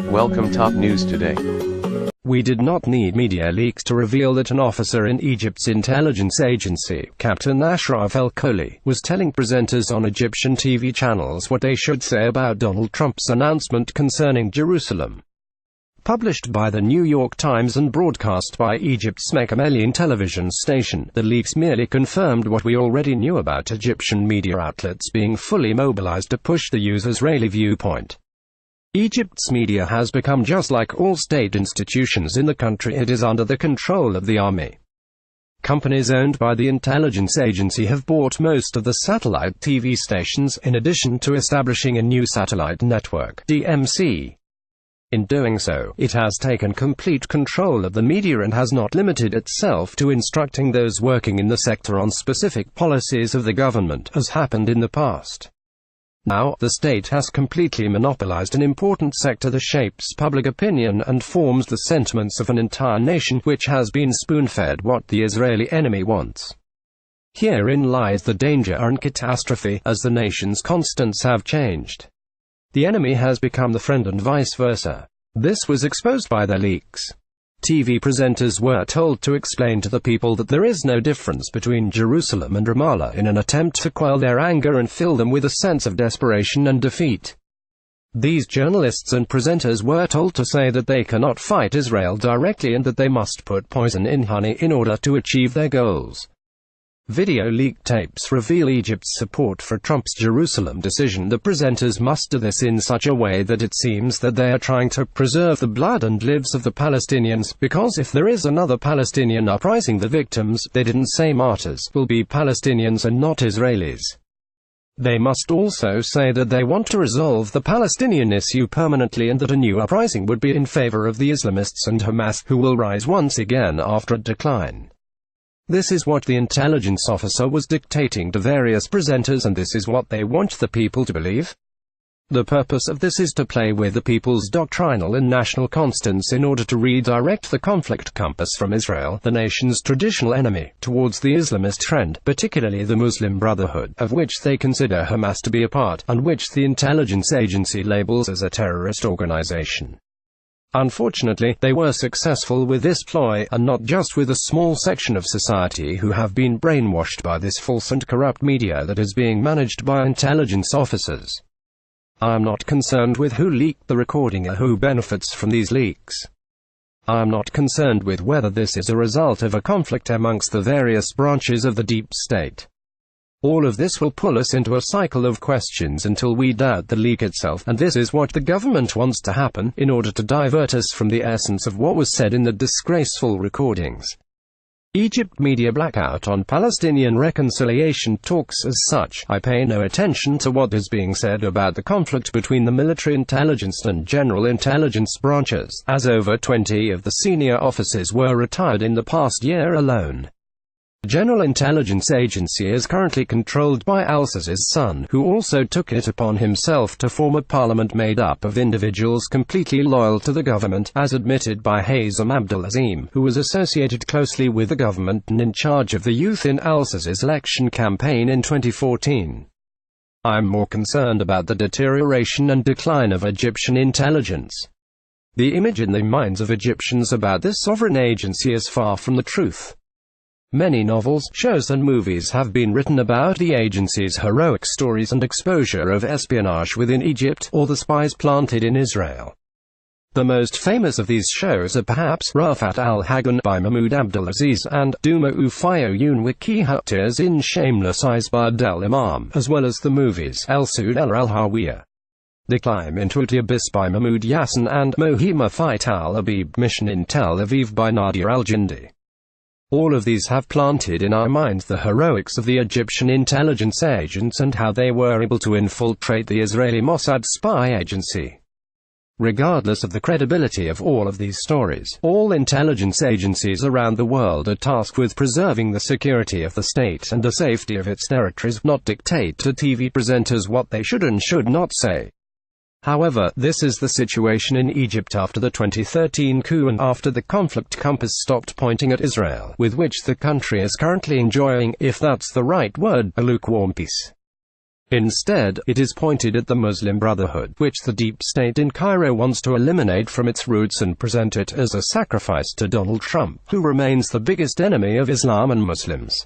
Welcome top news today. We did not need media leaks to reveal that an officer in Egypt's intelligence agency, Captain Ashraf ElKholi, was telling presenters on Egyptian TV channels what they should say about Donald Trump's announcement concerning Jerusalem. Published by the New York Times and broadcast by Egypt's Mecca television station, the leaks merely confirmed what we already knew about Egyptian media outlets being fully mobilized to push the Israeli viewpoint. Egypt's media has become just like all state institutions in the country. It is under the control of the army. Companies owned by the intelligence agency have bought most of the satellite TV stations, in addition to establishing a new satellite network, DMC. In doing so, it has taken complete control of the media and has not limited itself to instructing those working in the sector on specific policies of the government, as happened in the past. Now, the state has completely monopolized an important sector that shapes public opinion and forms the sentiments of an entire nation, which has been spoon-fed what the Israeli enemy wants. Herein lies the danger and catastrophe, as the nation's constants have changed. The enemy has become the friend and vice versa. This was exposed by the leaks. TV presenters were told to explain to the people that there is no difference between Jerusalem and Ramallah in an attempt to quell their anger and fill them with a sense of desperation and defeat. These journalists and presenters were told to say that they cannot fight Israel directly and that they must put poison in honey in order to achieve their goals. Video leak tapes reveal Egypt's support for Trump's Jerusalem decision. The presenters must do this in such a way that it seems that they are trying to preserve the blood and lives of the Palestinians, because if there is another Palestinian uprising, the victims, they didn't say martyrs, will be Palestinians and not Israelis. They must also say that they want to resolve the Palestinian issue permanently and that a new uprising would be in favor of the Islamists and Hamas, who will rise once again after a decline. This is what the intelligence officer was dictating to various presenters, and this is what they want the people to believe. The purpose of this is to play with the people's doctrinal and national constants in order to redirect the conflict compass from Israel, the nation's traditional enemy, towards the Islamist trend, particularly the Muslim Brotherhood, of which they consider Hamas to be a part, and which the intelligence agency labels as a terrorist organization. Unfortunately, they were successful with this ploy, and not just with a small section of society who have been brainwashed by this false and corrupt media that is being managed by intelligence officers. I am not concerned with who leaked the recording or who benefits from these leaks. I am not concerned with whether this is a result of a conflict amongst the various branches of the deep state. All of this will pull us into a cycle of questions until we doubt the leak itself, and this is what the government wants to happen, in order to divert us from the essence of what was said in the disgraceful recordings. Egypt media blackout on Palestinian reconciliation talks. As such, I pay no attention to what is being said about the conflict between the military intelligence and general intelligence branches, as over 20 of the senior officers were retired in the past year alone. The General Intelligence Agency is currently controlled by al-Sisi's son, who also took it upon himself to form a parliament made up of individuals completely loyal to the government, as admitted by Hazem Abdel-Azim, who was associated closely with the government and in charge of the youth in al-Sisi's election campaign in 2014. I am more concerned about the deterioration and decline of Egyptian intelligence. The image in the minds of Egyptians about this sovereign agency is far from the truth. Many novels, shows and movies have been written about the agency's heroic stories and exposure of espionage within Egypt, or the spies planted in Israel. The most famous of these shows are perhaps Rafat al-Hagan by Mahmoud Abdelaziz and Duma Ufayoun Wiki Huttiers in Shameless Isbad el-Imam, as well as the movies El Soud el-Hawiya, The Climb into the Abyss by Mahmoud Yassin, and Mohima Fight al-Abib Mission in Tel Aviv by Nadir al-Jindi. All of these have planted in our minds the heroics of the Egyptian intelligence agents and how they were able to infiltrate the Israeli Mossad spy agency. Regardless of the credibility of all of these stories, all intelligence agencies around the world are tasked with preserving the security of the state and the safety of its territories, not dictate to TV presenters what they should and should not say. However, this is the situation in Egypt after the 2013 coup and after the conflict compass stopped pointing at Israel, with which the country is currently enjoying, if that's the right word, a lukewarm peace. Instead, it is pointed at the Muslim Brotherhood, which the deep state in Cairo wants to eliminate from its roots and present it as a sacrifice to Donald Trump, who remains the biggest enemy of Islam and Muslims.